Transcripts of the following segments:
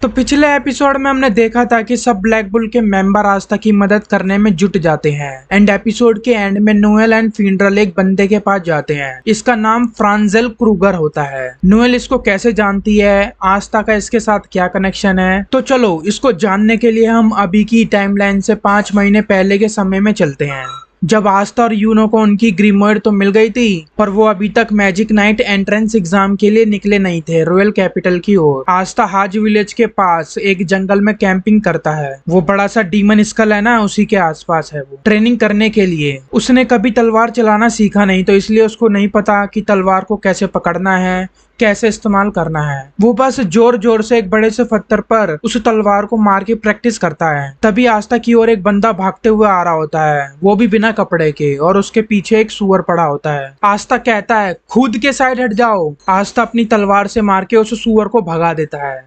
तो पिछले एपिसोड में हमने देखा था कि सब ब्लैक बुल के मेंबर आस्था की मदद करने में जुट जाते हैं एंड एपिसोड के एंड में नोएल एंड फिनरल एक बंदे के पास जाते हैं। इसका नाम फ्रांजेल क्रूगर होता है। नोएल इसको कैसे जानती है, आस्था का इसके साथ क्या कनेक्शन है, तो चलो इसको जानने के लिए हम अभी की टाइमलाइन से 5 महीने पहले के समय में चलते हैं, जब आस्था और यूनो को उनकी ग्रीमोइड तो मिल गई थी, पर वो अभी तक मैजिक नाइट एंट्रेंस एग्जाम के लिए निकले नहीं थे रॉयल कैपिटल की ओर। आस्था हाज विलेज के पास एक जंगल में कैंपिंग करता है। वो बड़ा सा डीमन स्कल है ना, उसी के आसपास है वो ट्रेनिंग करने के लिए। उसने कभी तलवार चलाना सीखा नहीं, तो इसलिए उसको नहीं पता कि तलवार को कैसे पकड़ना है, कैसे इस्तेमाल करना है। वो बस जोर जोर से एक बड़े से पत्थर पर उस तलवार को मार के प्रैक्टिस करता है। तभी आस्था की ओर एक बंदा भागते हुए आ रहा होता है, वो भी बिना कपड़े के, और उसके पीछे एक सुअर पड़ा होता है। आस्था कहता है खुद के साइड हट जाओ। आस्था अपनी तलवार से मार के उस सुअर को भगा देता है।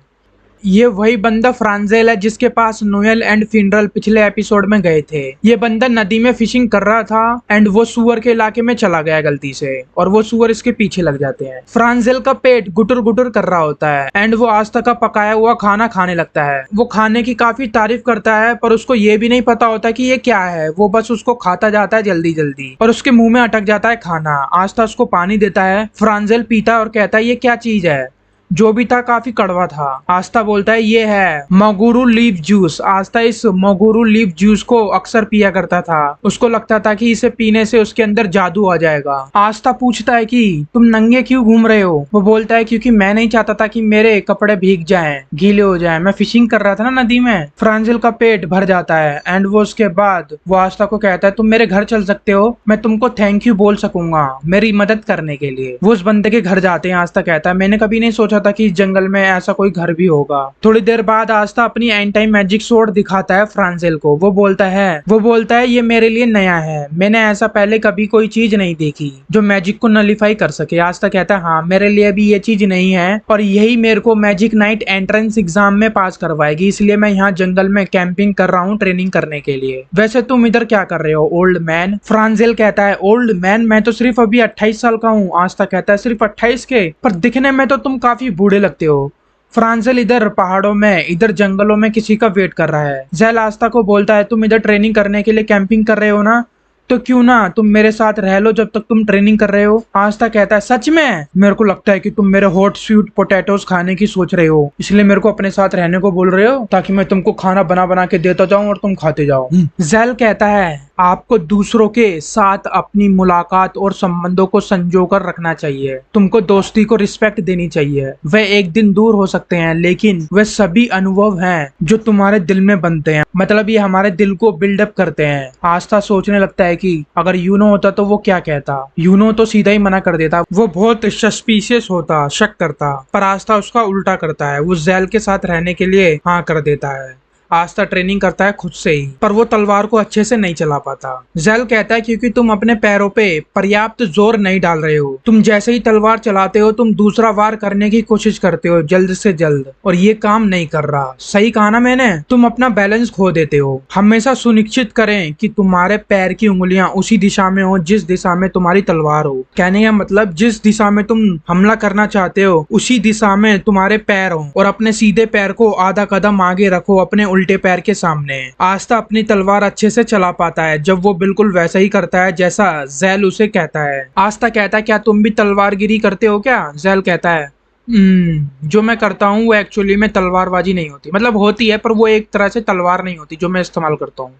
ये वही बंदा फ्रांजेल है जिसके पास नोएल एंड फिनरल पिछले एपिसोड में गए थे। ये बंदा नदी में फिशिंग कर रहा था एंड वो सुअर के इलाके में चला गया गलती से, और वो सुअर इसके पीछे लग जाते हैं। फ्रांजेल का पेट गुटर गुटर कर रहा होता है एंड वो आस्था का पकाया हुआ खाना खाने लगता है। वो खाने की काफी तारीफ करता है, पर उसको ये भी नहीं पता होता कि ये क्या है। वो बस उसको खाता जाता है जल्दी जल्दी, और उसके मुंह में अटक जाता है खाना। आस्था उसको पानी देता है, फ्रांजेल पीता है और कहता है ये क्या चीज है। जो भी था काफी कड़वा था। आस्था बोलता है ये है मोगुरु लीफ जूस। आस्था इस मोगुरु लीफ जूस को अक्सर पिया करता था। उसको लगता था कि इसे पीने से उसके अंदर जादू आ जाएगा। आस्था पूछता है कि तुम नंगे क्यों घूम रहे हो। वो बोलता है क्योंकि मैं नहीं चाहता था कि मेरे कपड़े भीग जाएं, गीले हो जाएं। मैं फिशिंग कर रहा था ना नदी में। फ्रांजेल का पेट भर जाता है एंड वो उसके बाद वो आस्था को कहता है तुम मेरे घर चल सकते हो, मैं तुमको थैंक यू बोल सकूंगा मेरी मदद करने के लिए। वो उस बंदे के घर जाते हैं। आस्था कहता है मैंने कभी नहीं सोचा था कि इस जंगल में ऐसा कोई घर भी होगा। थोड़ी देर बाद आस्था अपनी एंटी मैजिक स्वॉर्ड दिखाता है फ्रांजेल को। वो बोलता है ये मेरे लिए नया है, मैंने ऐसा पहले कभी कोई चीज नहीं देखी जो मैजिक को नलीफाई कर सके। आस्था कहता है हाँ मेरे लिए भी ये चीज नहीं है, और यही मेरे को मैजिक नाइट एंट्रेंस एग्जाम में पास करवाएगी, इसलिए मैं यहाँ जंगल में कैंपिंग कर रहा हूँ ट्रेनिंग करने के लिए। वैसे तुम इधर क्या कर रहे हो ओल्ड मैन। फ्रांजेल कहता है ओल्ड मैन, मैं तो सिर्फ अभी 28 साल का हूँ। आस्था कहता है सिर्फ 28 के, पर दिखने में तो तुम काफी बूढ़े लगते हो। फ्रांजेल इधर पहाड़ों में, इधर जंगलों में किसी का वेट कर रहा है। ज़ैल आस्था को बोलता है तुम इधर ट्रेनिंग करने के लिए कैंपिंग कर रहे हो ना, तो क्यों ना तुम मेरे साथ रह लो जब तक तुम ट्रेनिंग कर रहे हो। आस्था कहता है सच में, मेरे को लगता है कि तुम मेरे हॉट स्वीट पोटैटोस खाने की सोच रहे हो, इसलिए मेरे को अपने साथ रहने को बोल रहे हो ताकि मैं तुमको खाना बना बना के देता जाऊं और तुम खाते जाओ। ज़ैल कहता है आपको दूसरों के साथ अपनी मुलाकात और संबंधों को संजो कर रखना चाहिए। तुमको दोस्ती को रिस्पेक्ट देनी चाहिए। वे एक दिन दूर हो सकते हैं, लेकिन वे सभी अनुभव हैं जो तुम्हारे दिल में बनते हैं, मतलब ये हमारे दिल को बिल्डअप करते हैं। आस्था सोचने लगता है कि अगर यूनो होता तो वो क्या कहता। यूनो तो सीधा ही मना कर देता, वो बहुत सस्पिशियस होता, शक करता, पर आस्था उसका उल्टा करता है। वो ज़ैल के साथ रहने के लिए हाँ कर देता है। आस्था ट्रेनिंग करता है खुद से ही, पर वो तलवार को अच्छे से नहीं चला पाता। ज़ैल कहता है क्योंकि तुम अपने पैरों पे पर्याप्त जोर नहीं डाल रहे हो। तुम जैसे ही तलवार चलाते हो तुम दूसरा वार करने की कोशिश करते हो जल्द से जल्द, और ये काम नहीं कर रहा। सही कहा ना मैंने, तुम अपना बैलेंस खो देते हो। हमेशा सुनिश्चित करें कि तुम्हारे पैर की उंगलियां उसी दिशा में हो जिस दिशा में तुम्हारी तलवार हो। कहने का मतलब जिस दिशा में तुम हमला करना चाहते हो उसी दिशा में तुम्हारे पैर हो, और अपने सीधे पैर को आधा कदम आगे रखो अपने उल्टे पैर के सामने। आस्था अपनी तलवार अच्छे से चला पाता है जब वो बिल्कुल वैसा ही करता है जैसा ज़ैल उसे कहता है। आस्था कहता है क्या तुम भी तलवारगिरी करते हो क्या। ज़ैल कहता है जो मैं करता हूँ वो एक्चुअली में तलवारबाजी नहीं होती, मतलब होती है पर वो एक तरह से तलवार नहीं होती जो मैं इस्तेमाल करता हूँ।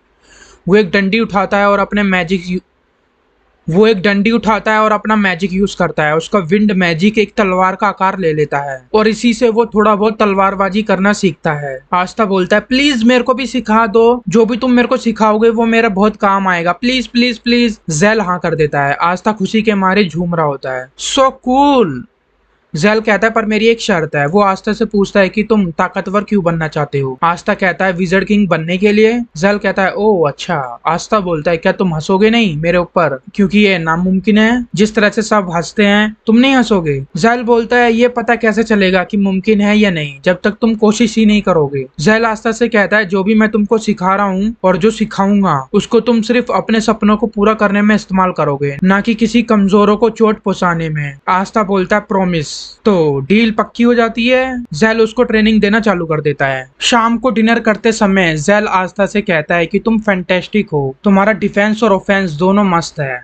वो एक डंडी उठाता है और अपना मैजिक यूज करता है। उसका विंड मैजिक एक तलवार का आकार ले लेता है, और इसी से वो थोड़ा बहुत तलवारबाजी करना सीखता है। आस्था बोलता है प्लीज मेरे को भी सिखा दो, जो भी तुम मेरे को सिखाओगे वो मेरा बहुत काम आएगा, प्लीज प्लीज प्लीज। ज़ैल हाँ कर देता है। आस्था खुशी के मारे झूम रहा होता है। So cool. ज़ैल कहता है पर मेरी एक शर्त है। वो आस्था से पूछता है कि तुम ताकतवर क्यों बनना चाहते हो। आस्था कहता है विज़र्ड किंग बनने के लिए। ज़ैल कहता है ओह अच्छा। आस्था बोलता है क्या तुम हंसोगे नहीं मेरे ऊपर, क्योंकि ये नामुमकिन है। जिस तरह से सब हंसते हैं तुम नहीं हंसोगे। ज़ैल बोलता है ये पता कैसे चलेगा कि मुमकिन है या नहीं जब तक तुम कोशिश ही नहीं करोगे। ज़ैल आस्था से कहता है जो भी मैं तुमको सिखा रहा हूँ और जो सिखाऊंगा उसको तुम सिर्फ अपने सपनों को पूरा करने में इस्तेमाल करोगे, ना कि किसी कमजोरों को चोट पहुंचाने में। आस्था बोलता है प्रॉमिस। तो डील पक्की हो जाती है। जेल उसको ट्रेनिंग देना चालू कर देता है। शाम को डिनर करते समय जेल आस्था से कहता है कि तुम फैंटेस्टिक हो, तुम्हारा डिफेंस और ऑफेंस दोनों मस्त है,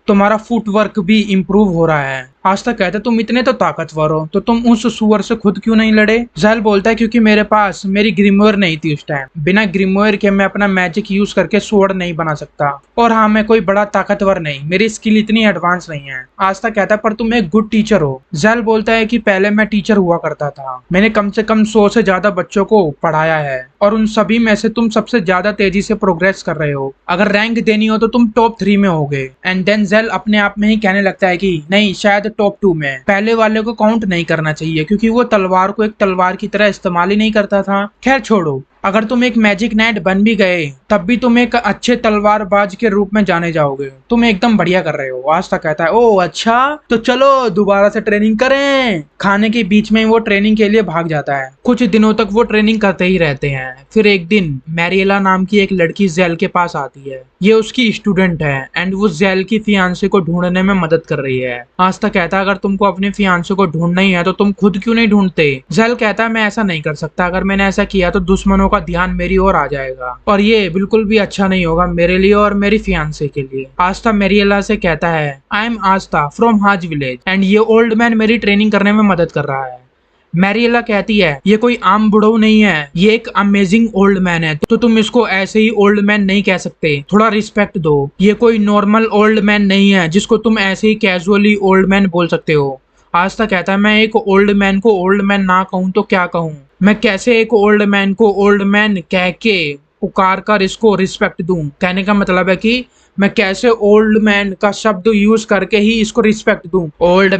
तुम्हारा फुटवर्क भी इम्प्रूव हो रहा है। आस्था कहता है तुम इतने तो ताकतवर हो तो तुम उस सुअर से खुद क्यों नहीं लड़े। ज़ैल बोलता है क्योंकि मेरे पास मेरी ग्रिमोयर नहीं थी उस टाइम, बिना ग्रिमोयर के मैं अपना मैजिक यूज करके स्वॉर्ड नहीं बना सकता, और हाँ मैं कोई बड़ा ताकतवर नहीं, मेरी स्किल इतनी एडवांस नहीं है। आस्था कहता है पर तुम एक गुड टीचर हो। ज़ैल बोलता है कि पहले मैं टीचर हुआ करता था, मैंने कम से कम 100 से ज्यादा बच्चों को पढ़ाया है और उन सभी में से तुम सबसे ज्यादा तेजी से प्रोग्रेस कर रहे हो, अगर रैंक देनी हो तो तुम टॉप 3 में होगे। एंड देन ज़ैल अपने आप में ही कहने लगता है कि नहीं, शायद टॉप 2 में। पहले वाले को काउंट नहीं करना चाहिए क्योंकि वो तलवार को एक तलवार की तरह इस्तेमाल ही नहीं करता था। खैर छोड़ो, अगर तुम एक मैजिक नाइट बन भी गए तब भी तुम एक अच्छे तलवारबाज के रूप में जाने जाओगे, तुम एकदम बढ़िया कर रहे हो। आस्था कहता है ओ अच्छा, तो चलो दोबारा से ट्रेनिंग करें। खाने के बीच में वो ट्रेनिंग के लिए भाग जाता है। कुछ दिनों तक वो ट्रेनिंग करते ही रहते हैं। फिर एक दिन मैरिएला नाम की एक लड़की ज़ैल के पास आती है। ये उसकी स्टूडेंट है एंड वो ज़ैल की फियांसे को ढूंढने में मदद कर रही है। आस्था कहता है अगर तुमको अपने फियांसे को ढूंढना ही है तो तुम खुद क्यों नहीं ढूंढते। ज़ैल कहता है मैं ऐसा नहीं कर सकता, अगर मैंने ऐसा किया तो दुश्मनों का ध्यान मेरी ओर आ जाएगा और ये बिल्कुल भी अच्छा नहीं होगा मेरे लिए और मेरी फियांसे के लिए। आस्था मैरिएला से कहता है आई एम आस्था फ्रॉम हाज विलेज एंड ये ओल्ड मैन मेरी ट्रेनिंग करने में मदद कर रहा है। मैरिएला कहती है ये कोई आम बुढ़ऊ नहीं है, ये एक अमेजिंग ओल्ड मैन है, तो तुम इसको ऐसे ही ओल्ड मैन नहीं कह सकते, थोड़ा रिस्पेक्ट दो। ये कोई नॉर्मल ओल्ड मैन नहीं है जिसको तुम ऐसे ही कैजुअली ओल्ड मैन बोल सकते हो। आस्था कहता है मैं एक ओल्ड मैन को ओल्ड मैन ना कहूँ तो क्या कहूँ, मैं कैसे एक ओल्ड मैन को ओल्ड मैन कह के पुकार कर इसको रिस्पेक्ट दूं। कहने का मतलब है कि मैं कैसे ओल्ड मैन का शब्द यूज करके ही इसको रिस्पेक्ट दूं। ओल्ड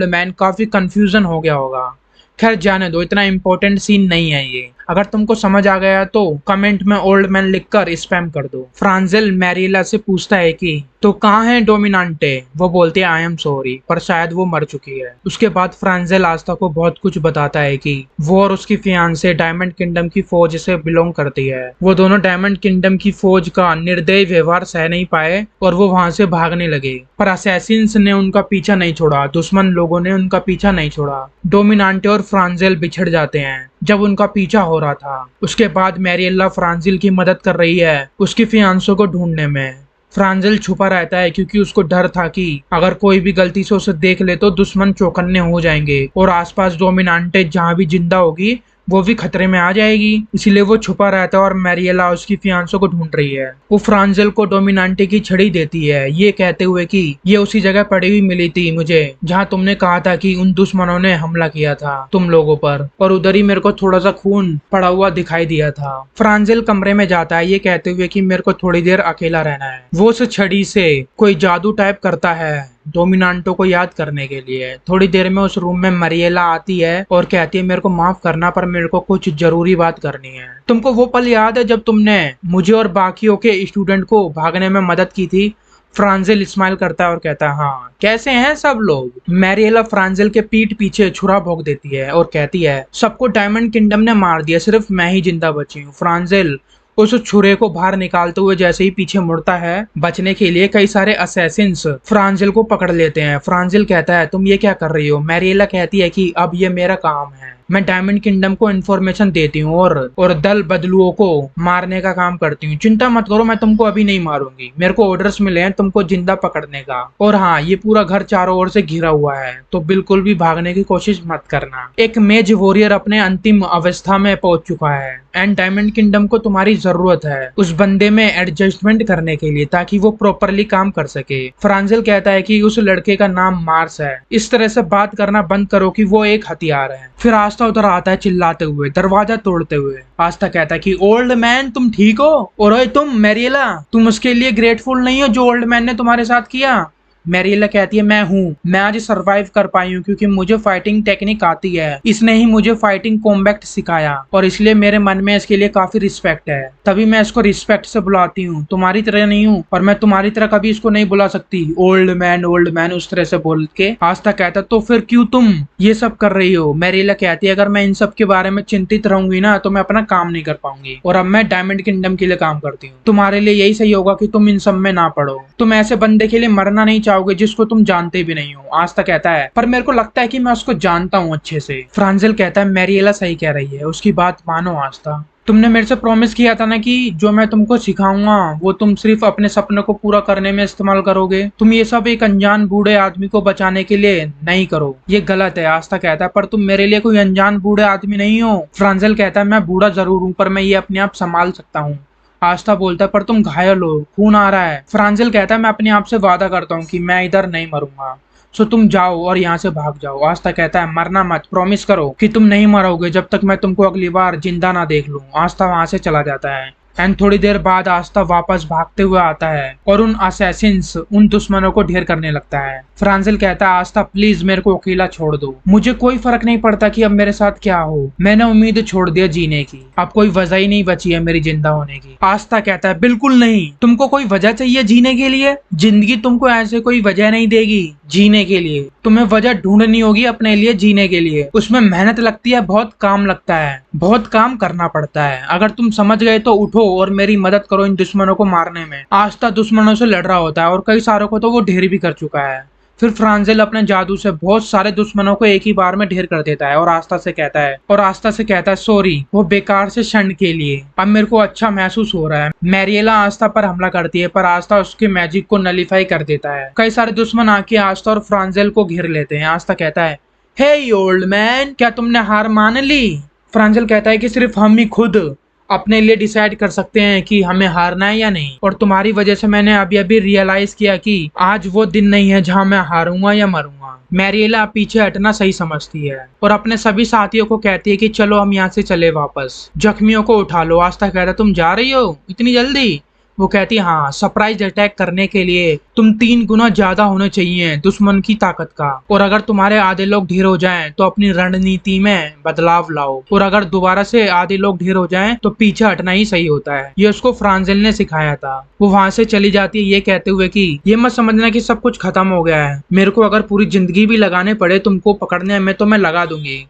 मैन काफी कंफ्यूजन हो गया होगा। खैर जाने दो, इतना इंपॉर्टेंट सीन नहीं है ये। अगर तुमको समझ आ गया तो कमेंट में ओल्ड मैन लिखकर स्पैम कर दो। फ्रांजेल मैरिएला से पूछता है कि तो कहाँ है डोमिनांटे। वो बोलती है आई एम सॉरी, पर शायद वो मर चुकी है। उसके बाद फ्रांजेल आस्था को बहुत कुछ बताता है कि वो और उसकी फियांसे डायमंड किंगडम की फौज से बिलोंग करती है। वो दोनों डायमंड किंगडम की फौज का निर्दयी व्यवहार सह नहीं पाए और वो वहां से भागने लगे, पर असैसिन्स ने उनका पीछा नहीं छोड़ा, दुश्मन लोगों ने उनका पीछा नहीं छोड़ा। डोमिनांटे और फ्रांजेल बिछड़ जाते हैं जब उनका पीछा हो रहा था। उसके बाद मैरिएला फ्रांजेल की मदद कर रही है उसकी फियांसों को ढूंढने में। फ्रांजेल छुपा रहता है क्योंकि उसको डर था कि अगर कोई भी गलती से उसे देख ले तो दुश्मन चौकन्ने हो जाएंगे और आसपास डोमिनांटे जहां भी जिंदा होगी वो भी खतरे में आ जाएगी, इसीलिए वो छुपा रहता है और मैरिएला उसकी फियांसों को ढूंढ रही है। वो फ्रांजेल को डोमिनांटे की छड़ी देती है ये कहते हुए कि ये उसी जगह पड़ी हुई मिली थी मुझे जहां तुमने कहा था कि उन दुश्मनों ने हमला किया था तुम लोगों पर, और उधर ही मेरे को थोड़ा सा खून पड़ा हुआ दिखाई दिया था। फ्रांजेल कमरे में जाता है ये कहते हुए कि मेरे को थोड़ी देर अकेला रहना है। वो उस छड़ी से कोई जादू टाइप करता है डोमिनांटो को याद करने के लिए। थोड़ी देर में उस रूम में मैरिएला आती है और कहती है मेरे को माफ करना पर मेरे को कुछ जरूरी बात करनी है। तुमको वो पल याद है जब तुमने मुझे और बाकियों के स्टूडेंट को भागने में मदद की थी। फ्रांजेल स्माइल करता है और कहता है हाँ कैसे हैं सब लोग। मैरिएला फ्रांजेल के पीठ पीछे छुरा भोंक देती है और कहती है सबको डायमंड किंगडम ने मार दिया, सिर्फ मैं ही जिंदा बची हूँ। फ्रांजेल उस छुरे को बाहर निकालते हुए जैसे ही पीछे मुड़ता है बचने के लिए कई सारे असैसिन्स फ्रांजेल को पकड़ लेते हैं। फ्रांजेल कहता है तुम ये क्या कर रही हो। मैरिएला कहती है कि अब ये मेरा काम है, मैं डायमंड किंगडम को इन्फॉर्मेशन देती हूँ और दल बदलुओं को मारने का काम करती हूँ। चिंता मत करो, मैं तुमको अभी नहीं मारूंगी, मेरे को ऑर्डर्स मिले हैं तुमको जिंदा पकड़ने का। और हाँ ये पूरा घर चारों ओर से घिरा हुआ है तो बिल्कुल भी भागने की कोशिश मत करना। एक मेज वॉरियर अपने अंतिम अवस्था में पहुंच चुका है एंड डायमंड किंगडम को तुम्हारी जरूरत है उस बंदे में एडजस्टमेंट करने के लिए ताकि वो प्रॉपरली काम कर सके। फ्रांजेल कहता है कि उस लड़के का नाम मार्स है, इस तरह से बात करना बंद करो कि वो एक हथियार है। फिर आस्था उधर आता है चिल्लाते हुए दरवाजा तोड़ते हुए। आस्था कहता है कि ओल्ड मैन तुम ठीक हो, और ओए तुम मैरिएला तुम उसके लिए ग्रेटफुल नहीं हो जो ओल्ड मैन ने तुम्हारे साथ किया। मैरिएला कहती है मैं हूँ, मैं आज सरवाइव कर पाई हूँ क्योंकि मुझे फाइटिंग टेक्निक आती है, इसने ही मुझे फाइटिंग कॉम्बैट सिखाया और इसलिए मेरे मन में इसके लिए काफी रिस्पेक्ट है, तभी मैं इसको रिस्पेक्ट से बुलाती हूँ, तुम्हारी तरह नहीं हूँ और मैं तुम्हारी तरह कभी इसको नहीं बुला सकती ओल्ड मैन उस तरह से बोल के। आस्था कहता तो फिर क्यों तुम ये सब कर रही हो। मैरिएला कहती है अगर मैं इन सब के बारे में चिंतित रहूंगी ना तो मैं अपना काम नहीं कर पाऊंगी और अब मैं डायमंड किंगडम के लिए काम करती हूँ, तुम्हारे लिए यही सही होगा कि तुम इन सब में ना पड़ो। तुम ऐसे बंदे के लिए मरना नहीं जाओगे जिसको तुम जानते भी नहीं हो। आस्था कहता है पर मेरे को लगता है कि मैं उसको जानता हूँ अच्छे से। फ्रांजिल कहता है मैरिएला सही कह रही है, उसकी बात मानो आस्था। तुमने मेरे से प्रॉमिस किया था ना कि जो मैं तुमको सिखाऊंगा वो तुम सिर्फ अपने सपने को पूरा करने में इस्तेमाल करोगे। तुम ये सब एक अनजान बूढ़े आदमी को बचाने के लिए नहीं करो, ये गलत है। आस्था कहता है पर तुम मेरे लिए कोई अनजान बूढ़े आदमी नहीं हो। फ्रांजिल कहता है मैं बूढ़ा जरूर हूँ पर मैं ये अपने आप संभाल सकता हूँ। आस्था बोलता है पर तुम घायल हो, खून आ रहा है। फ्रांजिल कहता है मैं अपने आप से वादा करता हूँ कि मैं इधर नहीं मरूंगा, सो तुम जाओ और यहाँ से भाग जाओ। आस्था कहता है मरना मत, प्रॉमिस करो कि तुम नहीं मरोगे जब तक मैं तुमको अगली बार जिंदा ना देख लूं। आस्था वहां से चला जाता है एंड थोड़ी देर बाद आस्था वापस भागते हुए आता है और उन असैसिन्स, उन दुश्मनों को ढेर करने लगता है। फ्रांजिल कहता है आस्था प्लीज मेरे को अकेला छोड़ दो, मुझे कोई फर्क नहीं पड़ता कि अब मेरे साथ क्या हो, मैंने उम्मीद छोड़ दिया जीने की, अब कोई वजह ही नहीं बची है मेरी जिंदा होने की। आस्था कहता है बिल्कुल नहीं, तुमको कोई वजह चाहिए जीने के लिए, जिंदगी तुमको ऐसे कोई वजह नहीं देगी जीने के लिए, तुम्हें वजह ढूंढनी होगी अपने लिए जीने के लिए। उसमें मेहनत लगती है, बहुत काम लगता है, बहुत काम करना पड़ता है। अगर तुम समझ गए तो उठो और मेरी मदद करो इन दुश्मनों को मारने में। आस्था दुश्मनों से लड़ रहा होता है और कई सारों को तो वो ढेर भी कर चुका है। फिर फ्रांजिल अपने जादू से बहुत सारे दुश्मनों को एक ही बार में ढेर कर देता है और आस्था से कहता है सॉरी वो बेकार से क्षण के लिए, अब मेरे को अच्छा महसूस हो रहा है। मैरिएला आस्था पर हमला करती है पर आस्था उसके मैजिक को नलीफाई कर देता है। कई सारे दुश्मन आके आस्था और फ्रांजिल को घेर लेते हैं। आस्था कहता है हे ओल्ड मैन, क्या तुमने हार मान ली? फ्रांजिल कहता है कि सिर्फ हम ही खुद अपने लिए डिसाइड कर सकते हैं कि हमें हारना है या नहीं, और तुम्हारी वजह से मैंने अभी अभी रियलाइज किया कि आज वो दिन नहीं है जहां मैं हारूंगा या मरूंगा। मैरिएला पीछे हटना सही समझती है और अपने सभी साथियों को कहती है कि चलो हम यहाँ से चले वापस, जख्मियों को उठा लो। आस्था कहता है तुम जा रही हो इतनी जल्दी? वो कहती है हाँ, सरप्राइज अटैक करने के लिए तुम 3 गुना ज्यादा होने चाहिए दुश्मन की ताकत का, और अगर तुम्हारे आधे लोग ढेर हो जाएं तो अपनी रणनीति में बदलाव लाओ, और अगर दोबारा से आधे लोग ढेर हो जाएं तो पीछे हटना ही सही होता है। ये उसको फ्रांजिल ने सिखाया था। वो वहां से चली जाती है ये कहते हुए कि ये मत समझना कि सब कुछ खत्म हो गया है, मेरे को अगर पूरी जिंदगी भी लगाने पड़े तुमको पकड़ने में तो मैं लगा दूंगी।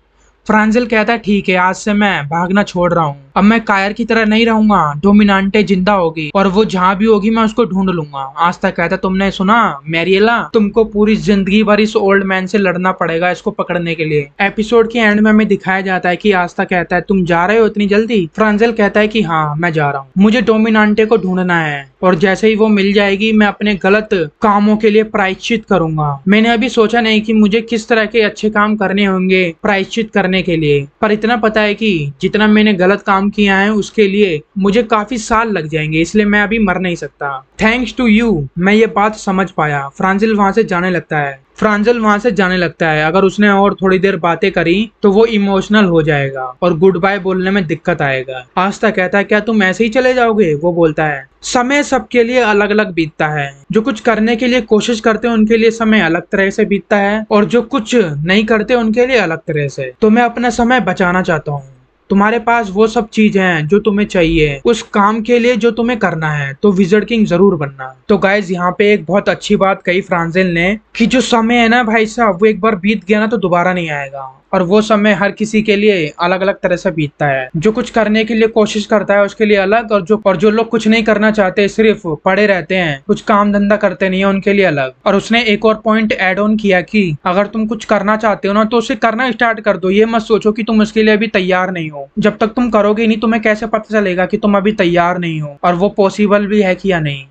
फ्रांजिल कहता है ठीक है, आज से मैं भागना छोड़ रहा हूँ, अब मैं कायर की तरह नहीं रहूंगा, डोमिनांटे जिंदा होगी और वो जहाँ भी होगी मैं उसको ढूंढ लूंगा। आस्था कहता तुमने सुना मैरिएला, तुमको पूरी जिंदगी भर इस ओल्ड मैन से लड़ना पड़ेगा इसको पकड़ने के लिए। एपिसोड के एंड में हमें दिखाया जाता है कि आस्था कहता है तुम जा रहे हो इतनी जल्दी? फ्रांजिल कहता है कि हाँ मैं जा रहा हूँ, मुझे डोमिनांटे को ढूंढना है और जैसे ही वो मिल जाएगी मैं अपने गलत कामों के लिए प्रायश्चित करूंगा। मैंने अभी सोचा नहीं कि मुझे किस तरह के अच्छे काम करने होंगे प्रायश्चित करने के लिए, पर इतना पता है कि जितना मैंने गलत काम किया है उसके लिए मुझे काफी साल लग जाएंगे, इसलिए मैं अभी मर नहीं सकता। थैंक्स टू यू मैं ये बात समझ पाया। फ्रांजिल वहां से जाने लगता है। अगर उसने और थोड़ी देर बातें करी तो वो इमोशनल हो जाएगा और गुड बाय बोलने में दिक्कत आएगा। आस्था कहता है क्या तुम ऐसे ही चले जाओगे? वो बोलता है समय सबके लिए अलग अलग बीतता है, जो कुछ करने के लिए कोशिश करते हैं उनके लिए समय अलग तरह से बीतता है और जो कुछ नहीं करते उनके लिए अलग तरह से। तो मैं अपना समय बचाना चाहता हूँ, तुम्हारे पास वो सब चीजें हैं जो तुम्हें चाहिए उस काम के लिए जो तुम्हें करना है, तो विज़र्ड किंग जरूर बनना। तो गाइज यहाँ पे एक बहुत अच्छी बात कही फ्रांजिल ने कि जो समय है ना भाई साहब, वो एक बार बीत गया ना तो दोबारा नहीं आएगा, और वो समय हर किसी के लिए अलग अलग तरह से बीतता है। जो कुछ करने के लिए कोशिश करता है उसके लिए अलग, और जो लोग कुछ नहीं करना चाहते, सिर्फ पड़े रहते हैं, कुछ काम धंधा करते नहीं है, उनके लिए अलग। और उसने एक और पॉइंट ऐड ऑन किया कि अगर तुम कुछ करना चाहते हो ना तो उसे करना स्टार्ट कर दो, ये मत सोचो कि तुम उसके लिए अभी तैयार नहीं हो। जब तक तुम करोगे नहीं तुम्हें कैसे पता चलेगा कि तुम अभी तैयार नहीं हो और वो पॉसिबल भी है कि या नहीं।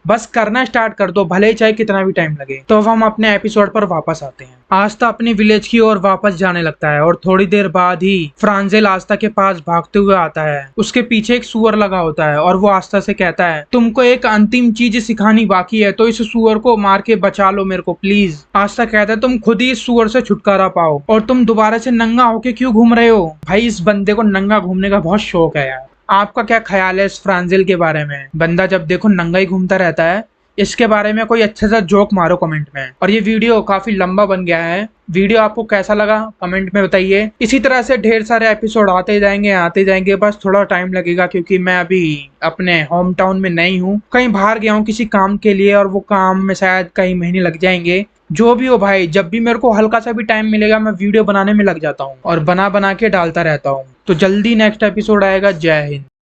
बस करना स्टार्ट कर दो, भले ही चाहे कितना भी टाइम लगे। तो अब हम अपने एपिसोड पर वापस आते हैं। आस्था अपने विलेज की ओर वापस जाने लगता है और थोड़ी देर बाद ही फ्रांजिल आस्था के पास भागते हुए आता है। उसके पीछे एक सुअर लगा होता है और वो आस्था से कहता है तुमको एक अंतिम चीज सिखानी बाकी है, तो इस सुअर को मार के बचा लो मेरे को प्लीज। आस्था कहता है तुम खुद ही इस सुअर से छुटकारा पाओ, और तुम दोबारा से नंगा होके क्यों घूम रहे हो? भाई इस बंदे को नंगा घूमने का बहुत शौक है यार। आपका क्या ख्याल है इस फ्रांजिल के बारे में? बंदा जब देखो नंगा ही घूमता रहता है। इसके बारे में कोई अच्छा सा जोक मारो कमेंट में। और ये वीडियो काफी लंबा बन गया है, वीडियो आपको कैसा लगा कमेंट में बताइए। इसी तरह से ढेर सारे एपिसोड आते जाएंगे, बस थोड़ा टाइम लगेगा क्योंकि मैं अभी अपने होम टाउन में नहीं हूँ, कहीं बाहर गया हूँ किसी काम के लिए, और वो काम में शायद कई महीने लग जाएंगे। जो भी हो भाई, जब भी मेरे को हल्का सा भी टाइम मिलेगा मैं वीडियो बनाने में लग जाता हूँ और बना के डालता रहता हूँ। तो जल्दी नेक्स्ट एपिसोड आएगा। जय हिंद।